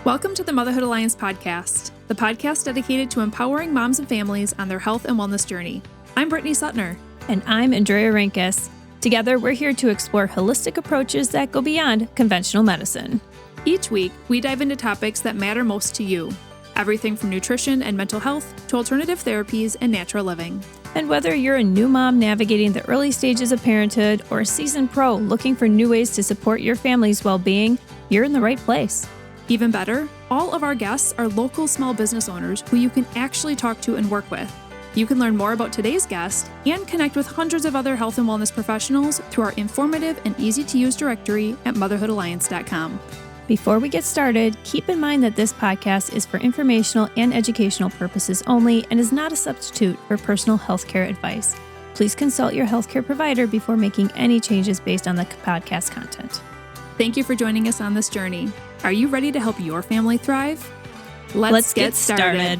Welcome to the Motherhood Alliance podcast, the podcast dedicated to empowering moms and families on their health and wellness journey. I'm Brittany Suttner. And I'm Andrea Rinkus. Together, we're here to explore holistic approaches that go beyond conventional medicine. Each week, we dive into topics that matter most to you. Everything from nutrition and mental health to alternative therapies and natural living. And whether you're a new mom navigating the early stages of parenthood or a seasoned pro looking for new ways to support your family's well-being, you're in the right place. Even better, all of our guests are local small business owners who you can actually talk to and work with. You can learn more about today's guest and connect with hundreds of other health and wellness professionals through our informative and easy-to-use directory at motherhoodalliance.com. Before we get started, keep in mind that this podcast is for informational and educational purposes only and is not a substitute for personal healthcare advice. Please consult your healthcare provider before making any changes based on the podcast content. Thank you for joining us on this journey. Are you ready to help your family thrive? Let's get started.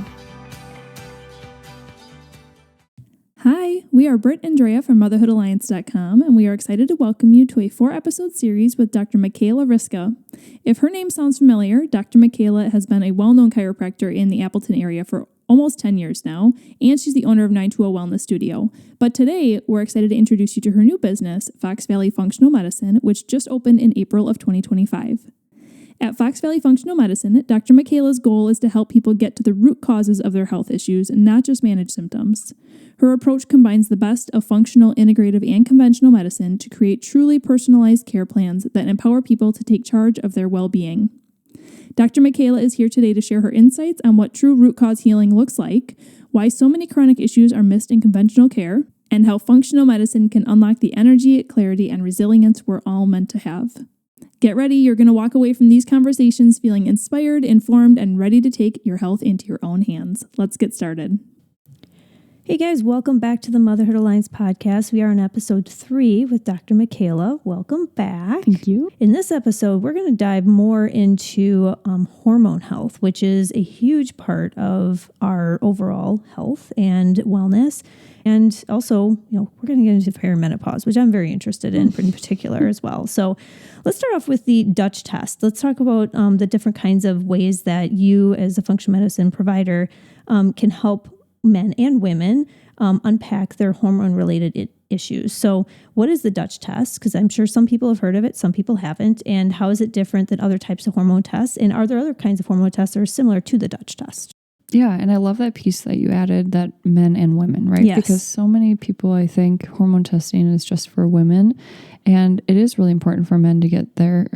Hi, we are Britt and Andrea from motherhoodalliance.com, and we are excited to welcome you to a 4-episode series with Dr. Mikhaila Riska. If her name sounds familiar, Dr. Mikhaila has been a well-known chiropractor in the Appleton area for almost 10 years now, and she's the owner of 920 Wellness Studio. But today, we're excited to introduce you to her new business, Fox Valley Functional Medicine, which just opened in April of 2025. At Fox Valley Functional Medicine, Dr. Mikhaila's goal is to help people get to the root causes of their health issues and not just manage symptoms. Her approach combines the best of functional, integrative, and conventional medicine to create truly personalized care plans that empower people to take charge of their well-being. Dr. Mikhaila is here today to share her insights on what true root cause healing looks like, why so many chronic issues are missed in conventional care, and how functional medicine can unlock the energy, clarity, and resilience we're all meant to have. Get ready, you're going to walk away from these conversations feeling inspired, informed, and ready to take your health into your own hands. Let's get started. Hey guys, welcome back to the Motherhood Alliance podcast. We are on episode 3 with Dr. Mikhaila. Welcome back. Thank you. In this episode, we're going to dive more into hormone health, which is a huge part of our overall health and wellness. And also, we're going to get into perimenopause, which I'm very interested in particular as well. So let's start off with the Dutch test. Let's talk about the different kinds of ways that you as a functional medicine provider can help men and women unpack their hormone-related issues. So what is the Dutch test? Because I'm sure some people have heard of it, some people haven't. And how is it different than other types of hormone tests? And are there other kinds of hormone tests that are similar to the Dutch test? Yeah, and I love that piece that you added, that men and women, right? Yes. Because so many people, I think, hormone testing is just for women. And it is really important for men to get their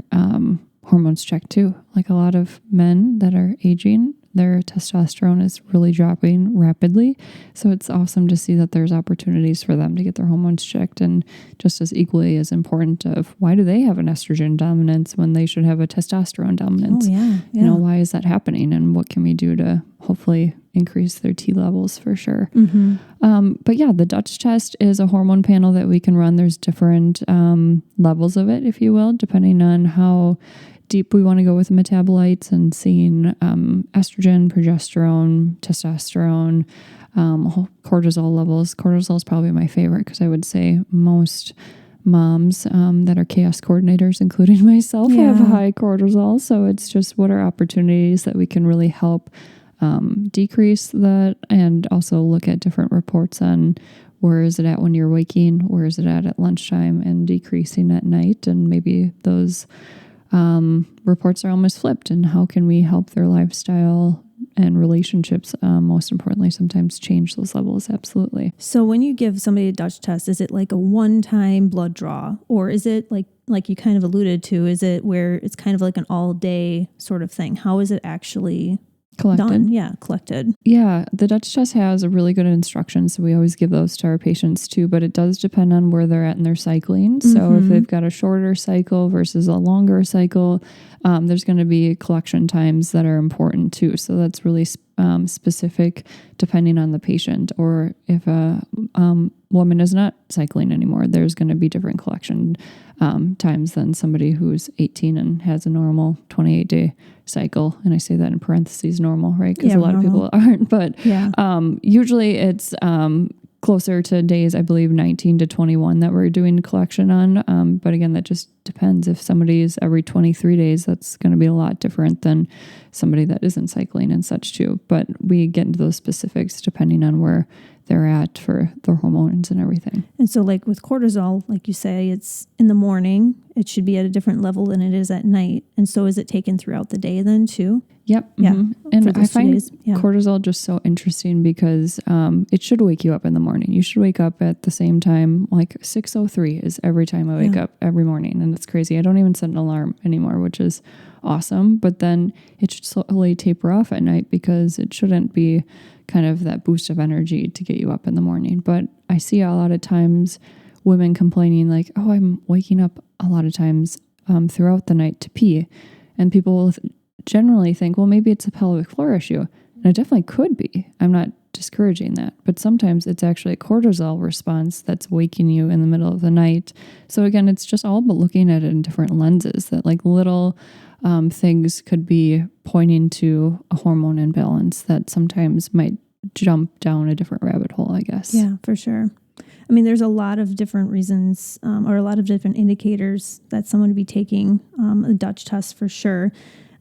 hormones checked too. Like a lot of men that are aging, their testosterone is really dropping rapidly. So it's awesome to see that there's opportunities for them to get their hormones checked. And just as equally as important of why do they have an estrogen dominance when they should have a testosterone dominance? Oh, yeah. Why is that happening? And what can we do to hopefully increase their T levels for sure? But yeah, the Dutch test is a hormone panel that we can run. There's different levels of it, if you will, depending on how deep we want to go with metabolites and seeing estrogen, progesterone, testosterone, cortisol levels. Cortisol is probably my favorite because I would say most moms that are chaos coordinators, including myself, have high cortisol. So it's just what are opportunities that we can really help decrease that, and also look at different reports on where is it at when you're waking, where is it at lunchtime, and decreasing at night. And maybe those reports are almost flipped, and how can we help their lifestyle and relationships, most importantly, sometimes change those levels. Absolutely. So when you give somebody a Dutch test, is it like a one-time blood draw, or is it like you kind of alluded to, is it where it's kind of like an all-day sort of thing? How is it actually collected? Done? Yeah, collected. Yeah, the Dutch test has a really good instruction, so we always give those to our patients too, but it does depend on where they're at in their cycling. So if they've got a shorter cycle versus a longer cycle, there's going to be collection times that are important too. So that's really specific depending on the patient. Or if a woman is not cycling anymore, there's going to be different collection times than somebody who's 18 and has a normal 28-day cycle. And I say that in parentheses, normal, right? Because a lot of people aren't. But usually it's closer to days, I believe, 19 to 21 that we're doing collection on. But again, that just depends. If somebody is every 23 days, that's going to be a lot different than somebody that isn't cycling and such too. But we get into those specifics depending on where they're at for their hormones and everything. And so like with cortisol, like you say, it's in the morning, it should be at a different level than it is at night. And so is it taken throughout the day then too? Yep. Yeah. Mm-hmm. And I find Yeah. cortisol just so interesting because it should wake you up in the morning. You should wake up at the same time, like 6:03 is every time I wake up every morning. And it's crazy. I don't even set an alarm anymore, which is awesome. But then it should slowly taper off at night because it shouldn't be kind of that boost of energy to get you up in the morning. But I see a lot of times women complaining like, oh, I'm waking up a lot of times throughout the night to pee. And people will generally think, well, maybe it's a pelvic floor issue. And it definitely could be. I'm not discouraging that. But sometimes it's actually a cortisol response that's waking you in the middle of the night. So again, it's just all about looking at it in different lenses, that like little things could be pointing to a hormone imbalance that sometimes might jump down a different rabbit hole, I guess. Yeah, for sure. I mean, there's a lot of different reasons or a lot of different indicators that someone would be taking a Dutch test for sure.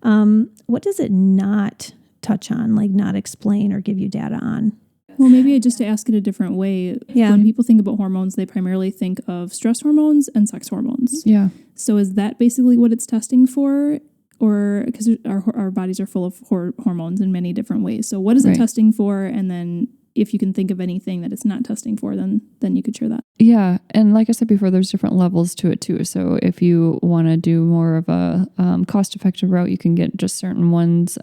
What does it not touch on, like not explain or give you data on? Well, maybe just to ask it a different way. Yeah. When people think about hormones, they primarily think of stress hormones and sex hormones. Yeah. So is that basically what it's testing for? Or because our bodies are full of hormones in many different ways. So what is it testing for? And then if you can think of anything that it's not testing for, then you could share that. Yeah. And like I said before, there's different levels to it too. So if you want to do more of a cost-effective route, you can get just certain ones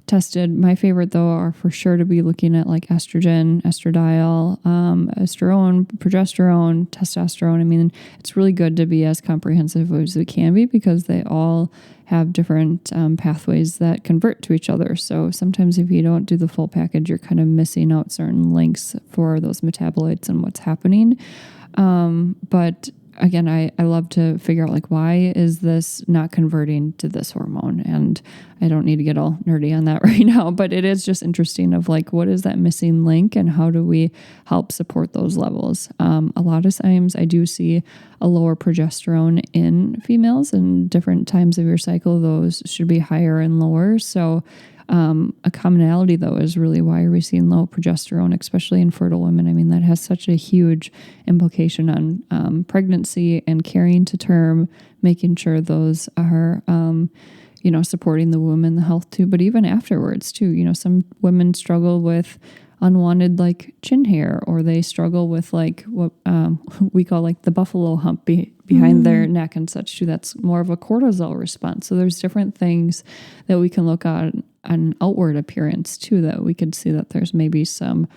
tested. My favorite though are for sure to be looking at like estrogen, estradiol, estrone, progesterone, testosterone. I mean, it's really good to be as comprehensive as we can be because they all have different pathways that convert to each other. So sometimes if you don't do the full package, you're kind of missing out certain links for those metabolites and what's happening. But again, I love to figure out like, why is this not converting to this hormone? And I don't need to get all nerdy on that right now, but it is just interesting of like, what is that missing link and how do we help support those levels? A lot of times I do see a lower progesterone in females, and different times of your cycle, those should be higher and lower. So a commonality though is really, why are we seeing low progesterone, especially in fertile women? I mean, that has such a huge implication on pregnancy and carrying to term, making sure those are, supporting the womb and the health too. But even afterwards too, some women struggle with unwanted like chin hair, or they struggle with like what we call like the buffalo hump behind their neck and such too. That's more of a cortisol response. So there's different things that we can look at an outward appearance too, that we could see that there's maybe some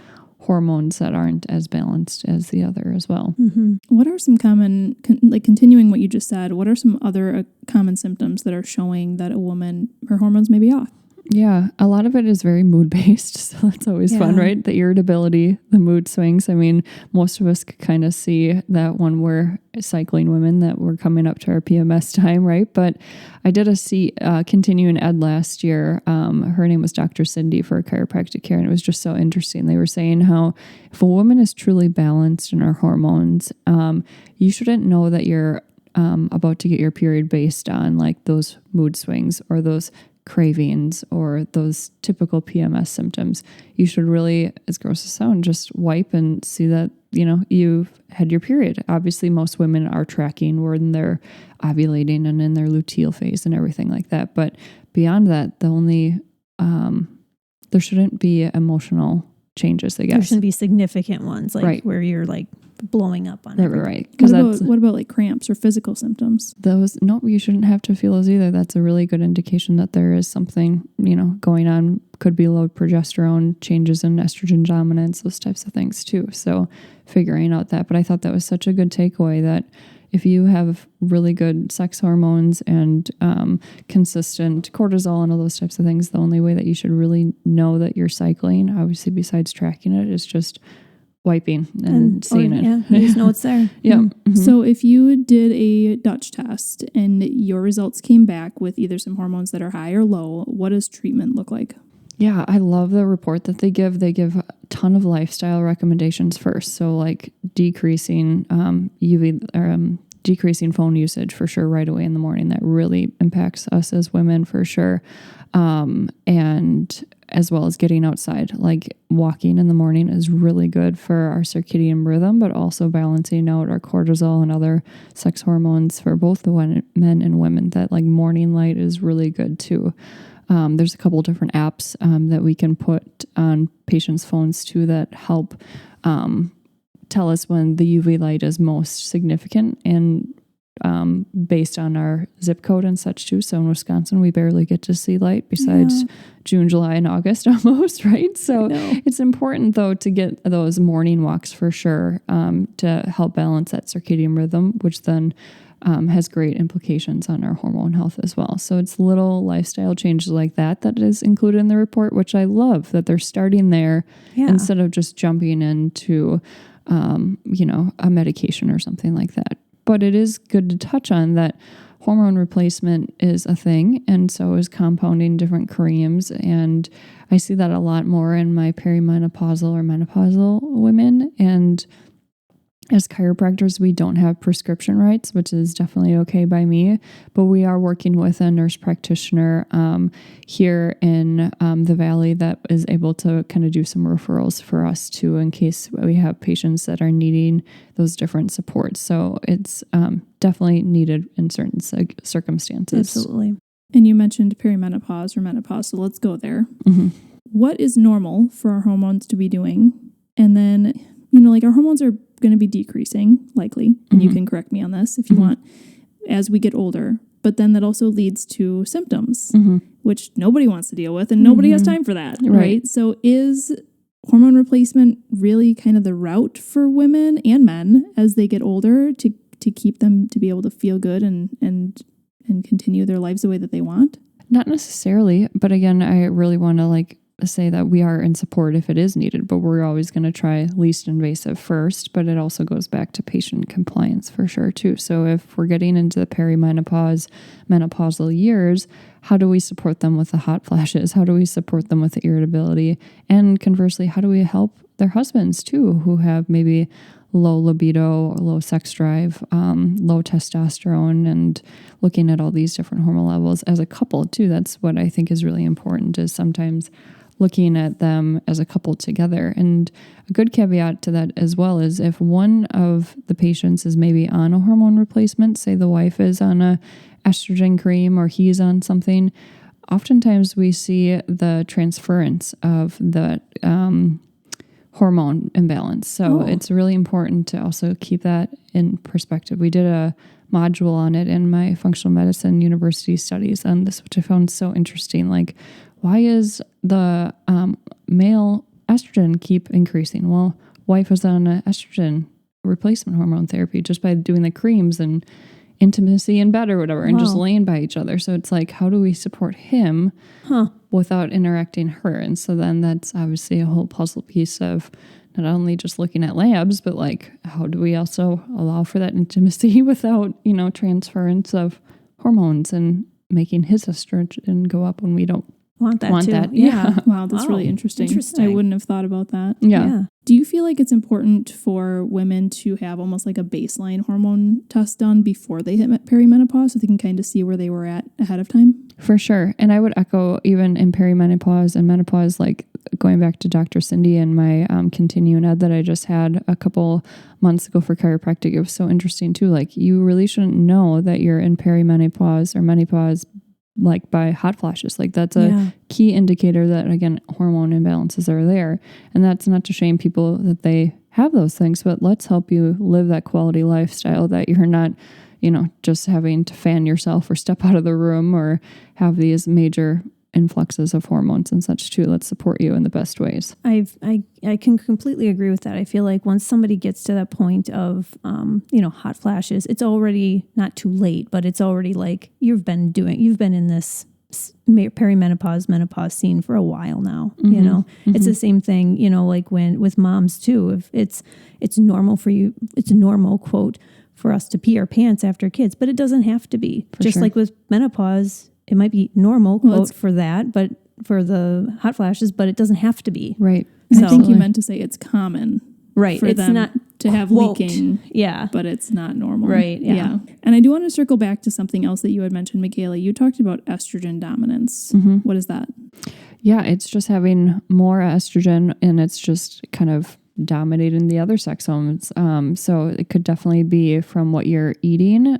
hormones that aren't as balanced as the other as well. Mm-hmm. What are some common, continuing what you just said, what are some other common symptoms that are showing that a woman, her hormones may be off? Yeah, a lot of it is very mood-based, so that's always fun, right? The irritability, the mood swings. I mean, most of us could kind of see that when we're cycling women, that we're coming up to our PMS time, right? But I did a continuing ed last year. Her name was Dr. Cindy for chiropractic care, and it was just so interesting. They were saying how if a woman is truly balanced in her hormones, you shouldn't know that you're about to get your period based on like those mood swings or those cravings or those typical PMS symptoms. You should really, as gross as it sounds, just wipe and see that, you've had your period. Obviously, most women are tracking when they're ovulating and in their luteal phase and everything like that. But beyond that, the only, there shouldn't be emotional changes, I guess. There shouldn't be significant ones, like where you're like blowing up on everything. Right. What about like cramps or physical symptoms? No, you shouldn't have to feel those either. That's a really good indication that there is something, going on. Could be low progesterone, changes in estrogen dominance, those types of things too. So figuring out that. But I thought that was such a good takeaway that if you have really good sex hormones and consistent cortisol and all those types of things, the only way that you should really know that you're cycling, obviously besides tracking it, is just wiping and seeing it. Yeah, you just know it's there. Yeah. Mm-hmm. So if you did a Dutch test and your results came back with either some hormones that are high or low, what does treatment look like? Yeah, I love the report that they give. They give a ton of lifestyle recommendations first. So like decreasing UV or decreasing phone usage for sure right away in the morning. That really impacts us as women for sure. And as well as getting outside, like walking in the morning is really good for our circadian rhythm, but also balancing out our cortisol and other sex hormones for both the men and women. That like morning light is really good too. There's a couple different apps that we can put on patients' phones too that help tell us when the UV light is most significant, and based on our zip code and such too. So in Wisconsin, we barely get to see light besides June, July, and August almost, right? So it's important though to get those morning walks for sure to help balance that circadian rhythm, which then has great implications on our hormone health as well. So it's little lifestyle changes like that is included in the report, which I love that they're starting there instead of just jumping into, a medication or something like that. But it is good to touch on that hormone replacement is a thing, and so is compounding different creams. And I see that a lot more in my perimenopausal or menopausal women. And as chiropractors, we don't have prescription rights, which is definitely okay by me, but we are working with a nurse practitioner here in the Valley that is able to kind of do some referrals for us too, in case we have patients that are needing those different supports. So it's definitely needed in certain circumstances. Absolutely. And you mentioned perimenopause or menopause, so let's go there. Mm-hmm. What is normal for our hormones to be doing? And then, like our hormones are going to be decreasing, likely, and you can correct me on this if you want, as we get older. But then that also leads to symptoms, which nobody wants to deal with, and nobody has time for that, right? So is hormone replacement really kind of the route for women and men as they get older to keep them to be able to feel good and continue their lives the way that they want? Not necessarily, but again, I really want to say that we are in support if it is needed, but we're always going to try least invasive first. But it also goes back to patient compliance for sure too. So if we're getting into the perimenopause, menopausal years, how do we support them with the hot flashes? How do we support them with the irritability? And conversely, how do we help their husbands too, who have maybe low libido, or low sex drive, low testosterone, and looking at all these different hormone levels as a couple too. That's what I think is really important, is sometimes looking at them as a couple together. And a good caveat to that as well is if one of the patients is maybe on a hormone replacement, say the wife is on a estrogen cream or he's on something, oftentimes we see the transference of the hormone imbalance. So it's really important to also keep that in perspective. We did a module on it in my functional medicine university studies on this, which I found so interesting. Like, why is the male estrogen keep increasing? Well, wife was on an estrogen replacement hormone therapy just by doing the creams and intimacy in bed or whatever, and just laying by each other. So it's like, how do we support him without interacting her? And so then that's obviously a whole puzzle piece of not only just looking at labs, but how do we also allow for that intimacy without, transference of hormones and making his estrogen go up when we don't want that. Yeah. Wow, that's really interesting. I wouldn't have thought about that. Yeah. Do you feel like it's important for women to have almost like a baseline hormone test done before they hit perimenopause so they can kind of see where they were at ahead of time? For sure. And I would echo, even in perimenopause and menopause, going back to Dr. Cindy and my continuing ed that I just had a couple months ago for chiropractic, it was so interesting too. You really shouldn't know that you're in perimenopause or menopause by hot flashes. That's a key indicator that, again, hormone imbalances are there. And that's not to shame people that they have those things, but let's help you live that quality lifestyle that you're not, just having to fan yourself or step out of the room or have these major influxes of hormones and such too. Let's support you in the best ways. I can completely agree with that. I feel like once somebody gets to that point of, hot flashes, it's already not too late, but it's already you've been in this perimenopause, menopause scene for a while now, It's the same thing, when with moms too, if it's normal for you, it's a normal quote for us to pee our pants after kids, but it doesn't have to be. Just like with menopause, it might be normal, quote, for that, but for the hot flashes, but it doesn't have to be. Right. And I think you meant to say it's common. Right. For it's them not to have quote. leaking. Yeah. But it's not normal. Right, yeah. And I do want to circle back to something else that you had mentioned, Mikhaila. You talked about estrogen dominance. What is that? Yeah, it's just having more estrogen, and it's just kind of dominating the other sex hormones. So it could definitely be from what you're eating.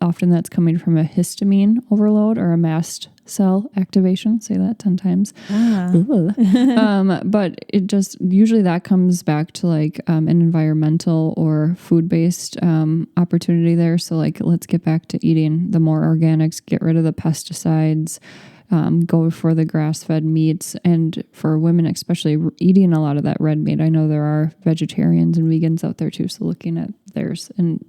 Often that's coming from a histamine overload or a mast cell activation. Say that 10 times. But it just, usually that comes back to like an environmental or food-based opportunity there. So like, let's get back to eating the more organics, get rid of the pesticides, go for the grass-fed meats, and for women especially, eating a lot of that red meat. I know there are vegetarians and vegans out there too, so looking at theirs, and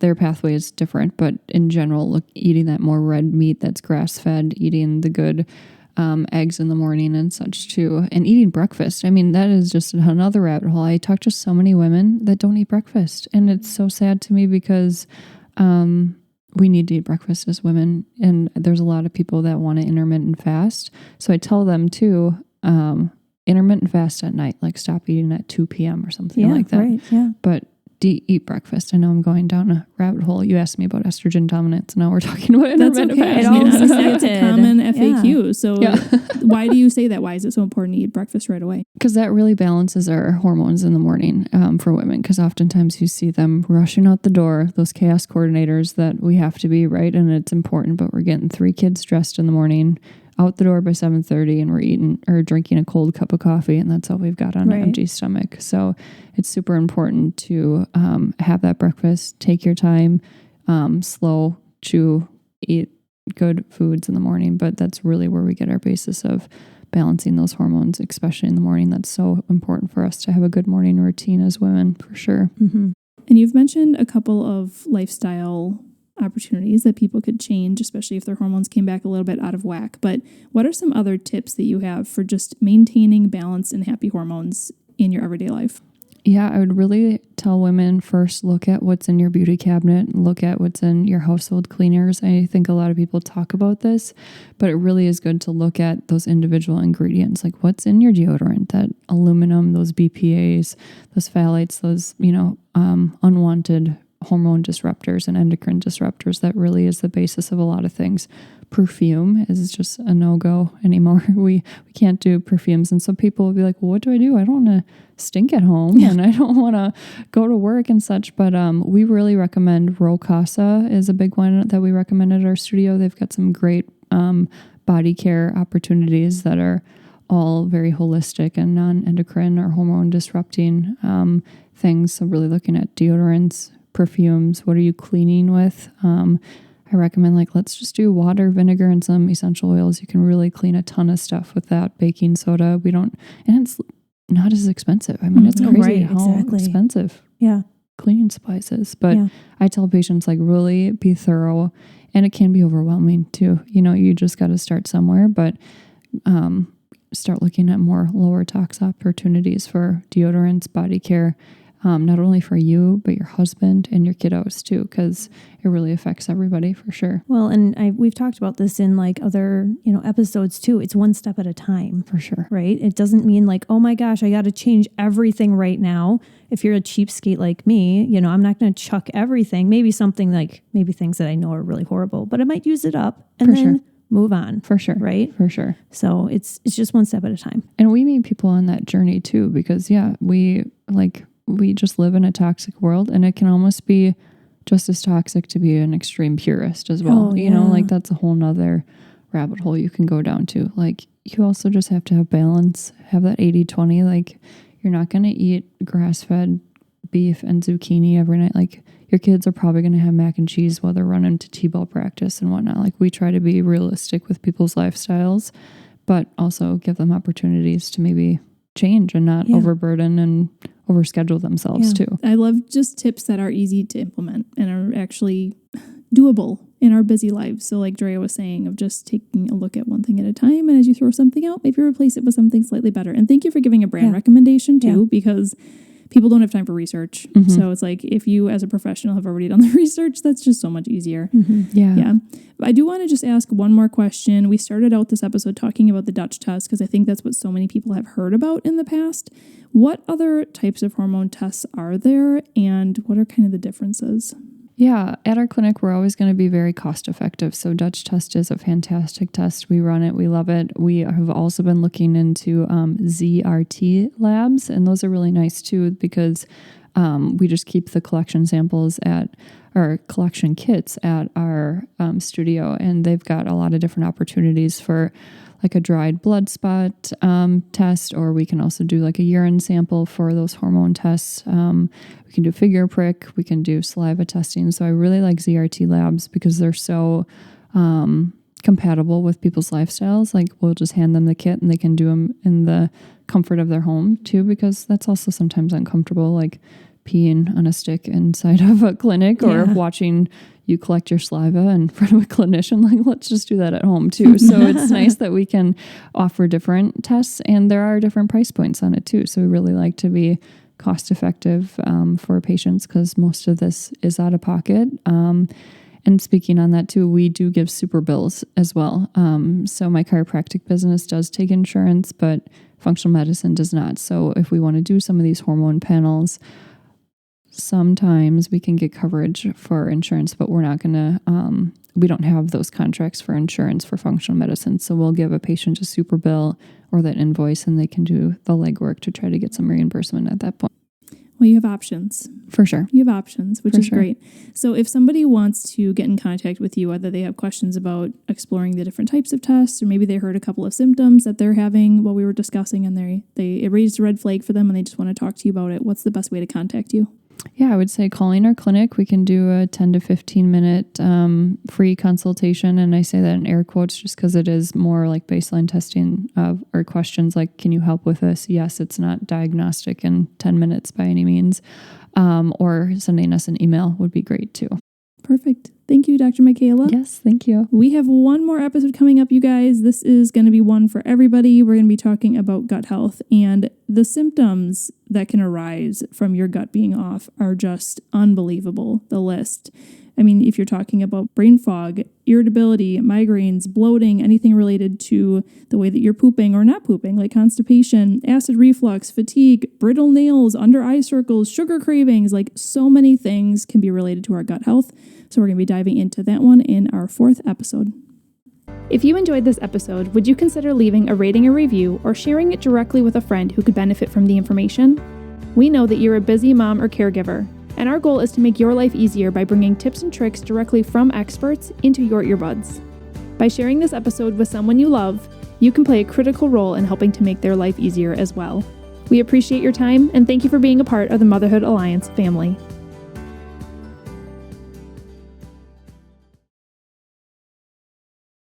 their pathway is different, but in general, eating that more red meat that's grass-fed, eating the good eggs in the morning and such too, and eating breakfast. I mean, that is just another rabbit hole. I talk to so many women that don't eat breakfast, and it's so sad to me because we need to eat breakfast as women, and there's a lot of people that want to intermittent fast. So I tell them too, intermittent fast at night, like stop eating at 2 p.m. or something like that. Right, yeah. But eat breakfast. I know I'm going down a rabbit hole. You asked me about estrogen dominance. Now we're talking about intermittent fast. That's a common FAQ. Yeah. So why do you say that? Why is it so important to eat breakfast right away? Because that really balances our hormones in the morning for women. Because oftentimes you see them rushing out the door, those chaos coordinators that we have to be, right? And it's important, but we're getting 3 kids dressed in the morning, out the door by 7:30, and we're eating or drinking a cold cup of coffee, and that's all we've got on an empty stomach. So it's super important to have that breakfast, take your time, slow chew, eat good foods in the morning. But that's really where we get our basis of balancing those hormones, especially in the morning. That's so important for us to have a good morning routine as women, for sure. And you've mentioned a couple of lifestyle opportunities that people could change, especially if their hormones came back a little bit out of whack. But what are some other tips that you have for just maintaining balanced and happy hormones in your everyday life? Yeah, I would really tell women first, look at what's in your beauty cabinet, look at what's in your household cleaners. I think a lot of people talk about this, but it really is good to look at those individual ingredients, like what's in your deodorant, that aluminum, those BPAs, those phthalates, those, unwanted hormone disruptors and endocrine disruptors. That really is the basis of a lot of things. Perfume is just a no-go anymore. We can't do perfumes. And some people will be like, well, what do? I don't want to stink at home and I don't want to go to work and such. But we really recommend Rocasa is a big one that we recommend at our studio. They've got some great body care opportunities that are all very holistic and non-endocrine or hormone disrupting things. So really looking at deodorants, perfumes, what are you cleaning with? I recommend let's just do water, vinegar, and some essential oils. You can really clean a ton of stuff with that. Baking soda, and it's not as expensive. I mean, it's crazy how expensive cleaning supplies is. But I tell patients really be thorough, and it can be overwhelming too. You just got to start somewhere, but start looking at more lower tox opportunities for deodorants, body care. Not only for you, but your husband and your kiddos too, because it really affects everybody for sure. Well, and we've talked about this in other, episodes too. It's one step at a time. For sure. Right? It doesn't mean oh my gosh, I got to change everything right now. If you're a cheapskate like me, I'm not going to chuck everything. Maybe something maybe things that I know are really horrible, but I might use it up and then move on. For sure. Right? For sure. So it's just one step at a time. And we meet people on that journey too, because we just live in a toxic world, and it can almost be just as toxic to be an extreme purist as well. That's a whole nother rabbit hole you can go down to. You also just have to have balance, have that 80-20. You're not going to eat grass-fed beef and zucchini every night. Your kids are probably going to have mac and cheese while they're running to t-ball practice and whatnot. We try to be realistic with people's lifestyles, but also give them opportunities to maybe change and not overburden and overschedule themselves too. I love just tips that are easy to implement and are actually doable in our busy lives. So like Drea was saying, of just taking a look at one thing at a time, and as you throw something out, maybe replace it with something slightly better. And thank you for giving a brand recommendation too, because people don't have time for research. So it's like, if you as a professional have already done the research, that's just so much easier. Yeah. I do want to just ask one more question. We started out this episode talking about the Dutch test because I think that's what so many people have heard about in the past. What other types of hormone tests are there, and what are kind of the differences? Yeah, at our clinic, we're always going to be very cost effective. So Dutch test is a fantastic test. We run it. We love it. We have also been looking into ZRT labs, and those are really nice too, because we just keep the collection samples collection kits at our studio, and they've got a lot of different opportunities for like a dried blood spot test, or we can also do like a urine sample for those hormone tests. We can do finger prick, we can do saliva testing. So I really like ZRT labs because they're so compatible with people's lifestyles. Like, we'll just hand them the kit and they can do them in the comfort of their home too, because that's also sometimes uncomfortable, like peeing on a stick inside of a clinic or watching you collect your saliva in front of a clinician. Like, let's just do that at home too. So it's nice that we can offer different tests, and there are different price points on it too. So we really like to be cost effective for patients, because most of this is out of pocket. And speaking on that too, we do give super bills as well. So my chiropractic business does take insurance, but functional medicine does not. So if we want to do some of these hormone panels, sometimes we can get coverage for insurance, but we're not going to, we don't have those contracts for insurance for functional medicine. So we'll give a patient a super bill or that invoice, and they can do the legwork to try to get some reimbursement at that point. Well, you have options. For sure. You have options, which is great. So if somebody wants to get in contact with you, whether they have questions about exploring the different types of tests, or maybe they heard a couple of symptoms that they're having while we were discussing, and it raised a red flag for them and they just want to talk to you about it, what's the best way to contact you? Yeah, I would say calling our clinic. We can do a 10 to 15 minute free consultation. And I say that in air quotes just because it is more like baseline testing or questions like, can you help with this? Yes, it's not diagnostic in 10 minutes by any means. Or sending us an email would be great too. Perfect. Thank you, Dr. Mikhaila. Yes, thank you. We have one more episode coming up, you guys. This is going to be one for everybody. We're going to be talking about gut health, and the symptoms that can arise from your gut being off are just unbelievable, the list. I mean, if you're talking about brain fog, irritability, migraines, bloating, anything related to the way that you're pooping or not pooping, like constipation, acid reflux, fatigue, brittle nails, under eye circles, sugar cravings, like so many things can be related to our gut health. So we're going to be diving into that one in our 4th episode. If you enjoyed this episode, would you consider leaving a rating or review or sharing it directly with a friend who could benefit from the information? We know that you're a busy mom or caregiver, and our goal is to make your life easier by bringing tips and tricks directly from experts into your earbuds. By sharing this episode with someone you love, you can play a critical role in helping to make their life easier as well. We appreciate your time, and thank you for being a part of the Motherhood Alliance family.